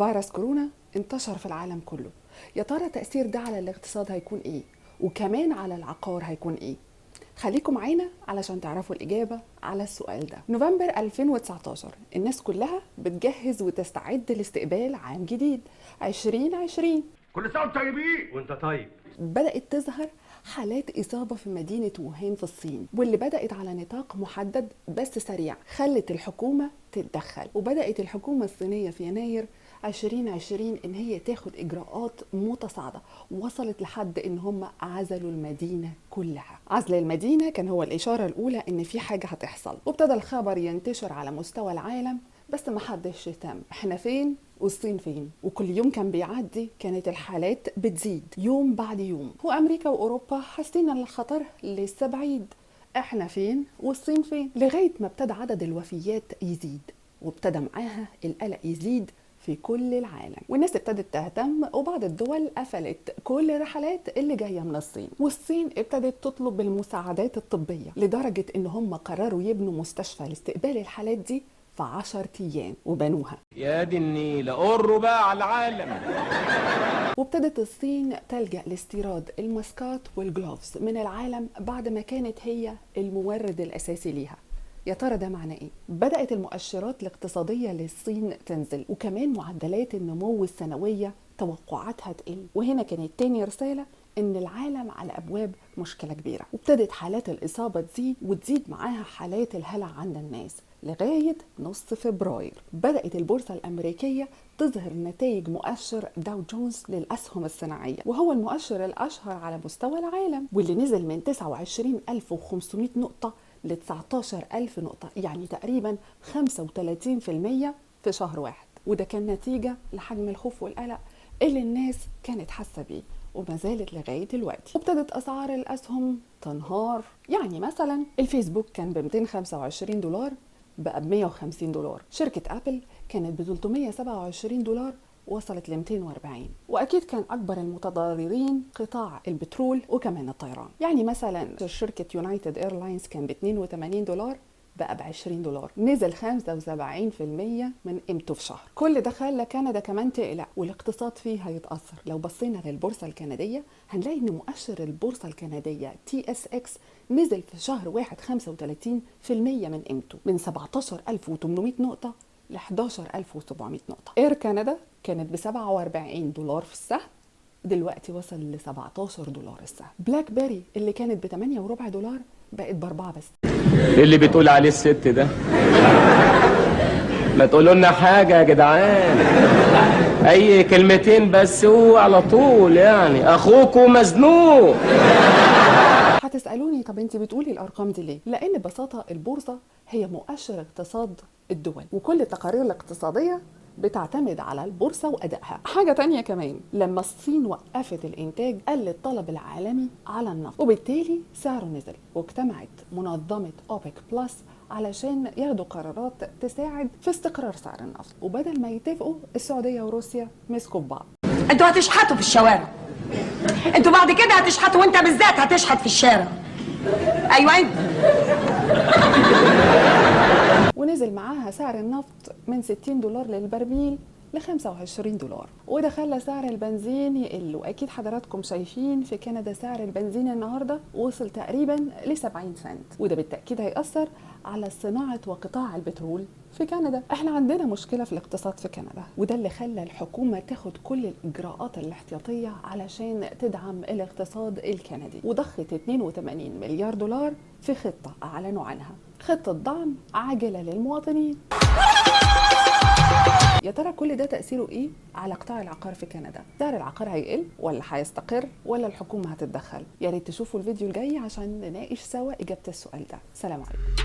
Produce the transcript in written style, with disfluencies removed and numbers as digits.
فيروس كورونا انتشر في العالم كله. يا ترى تأثير ده على الاقتصاد هيكون ايه؟ وكمان على العقار هيكون ايه؟ خليكم معانا علشان تعرفوا الإجابة على السؤال ده. نوفمبر 2019 الناس كلها بتجهز وتستعد لاستقبال عام جديد 2020. كل سنة وانتم طيبين. وانت طيب. بدأت تظهر حالات إصابة في مدينة ووهان في الصين، واللي بدأت على نطاق محدد بس سريع خلت الحكومة تتدخل. وبدأت الحكومة الصينية في يناير 2020 إن هي تاخد إجراءات متصاعدة، وصلت لحد إن هم عزلوا المدينة كلها. عزل المدينة كان هو الإشارة الأولى إن في حاجة هتحصل، وابتدى الخبر ينتشر على مستوى العالم، بس محدش اهتم احنا فين والصين فين. وكل يوم كان بيعدي كانت الحالات بتزيد يوم بعد يوم، وامريكا واوروبا حاسين ان الخطر لسه بعيد، احنا فين والصين فين، لغايه ما ابتدى عدد الوفيات يزيد، وابتدى معاها القلق يزيد في كل العالم، والناس ابتدت تهتم، وبعض الدول قفلت كل الرحلات اللي جايه من الصين. والصين ابتدت تطلب المساعدات الطبيه لدرجه ان هم قرروا يبنوا مستشفى لاستقبال الحالات دي في 10 أيام، وبنوها. يا دي النيل قروا بقى على العالم. وابتدت الصين تلجأ لاستيراد الماسكات والجلوفز من العالم بعد ما كانت هي المورد الأساسي ليها. يا ترى ده معناه ايه؟ بدأت المؤشرات الاقتصادية للصين تنزل، وكمان معدلات النمو السنوية توقعاتها تقل. وهنا كانت تاني رسالة ان العالم على ابواب مشكلة كبيرة، وابتدت حالات الإصابة تزيد، وتزيد معاها حالات الهلع عند الناس. لغاية نص فبراير بدأت البورصة الأمريكية تظهر نتائج مؤشر داو جونز للأسهم الصناعية، وهو المؤشر الأشهر على مستوى العالم، واللي نزل من 29500 نقطة ل 19000 نقطة، يعني تقريبا 35% في شهر واحد. وده كان نتيجة لحجم الخوف والقلق اللي الناس كانت حاسة بيه، وما زالت لغاية دلوقتي. وابتدت أسعار الأسهم تنهار، يعني مثلا الفيسبوك كان ب 225 دولار بقى ب 150 دولار، شركة أبل كانت ب 327 دولار وصلت ل 240. واكيد كان اكبر المتضررين قطاع البترول وكمان الطيران، يعني مثلا شركه يونايتد ايرلاينز كان ب 82 دولار بقى ب 20 دولار، نزل 75% من قيمته في شهر. كل ده خلى كندا كمان تقلق، والاقتصاد فيه هيتاثر. لو بصينا للبورصه الكنديه هنلاقي ان مؤشر البورصه الكنديه TSX نزل في شهر واحد 35% من قيمته، من 17800 نقطه ل 11700 نقطة. اير كندا كانت ب 47 دولار في السهم، دلوقتي وصل ل 17 دولار السهم. بلاك بيري اللي كانت ب 8.25 دولار بقت ب 4 بس. اللي بتقول عليه الست ده ما تقولوا لنا حاجة يا جدعان، اي كلمتين بس هو على طول، يعني اخوكم مزنوق. هتسألوني طب انت بتقولي الارقام دي ليه؟ لان ببساطة البورصة هي مؤشر اقتصاد الدول، وكل التقارير الاقتصادية بتعتمد على البورصة وأدائها. حاجة تانية كمان، لما الصين وقفت الإنتاج قل الطلب العالمي على النفط، وبالتالي سعره نزل، واجتمعت منظمة أوبك بلس علشان ياخدوا قرارات تساعد في استقرار سعر النفط. وبدل ما يتفقوا السعودية وروسيا مسكوا في بعض. انتوا هتشحتوا في الشوارع، انتوا بعد كده هتشحتوا، وانت بالذات هتشحت في الشارع. ايوه انت. ونزل معاها سعر النفط من 60 دولار للبرميل ل 25 دولار، وده خلى سعر البنزين يقل. واكيد حضراتكم شايفين في كندا سعر البنزين النهارده وصل تقريبا ل 70 سنت، وده بالتاكيد هيأثر على صناعه وقطاع البترول في كندا. احنا عندنا مشكله في الاقتصاد في كندا، وده اللي خلى الحكومه تاخد كل الاجراءات الاحتياطيه علشان تدعم الاقتصاد الكندي، وضخت 82 مليار دولار في خطه اعلنوا عنها، خطه دعم عاجله للمواطنين. يا ترى كل ده تأثيره ايه على قطاع العقار في كندا؟ سعر العقار هيقل ولا هيستقر ولا الحكومة هتتدخل؟ يا ريت تشوفوا الفيديو الجاي عشان نناقش سوا إجابة السؤال ده. سلام عليكم.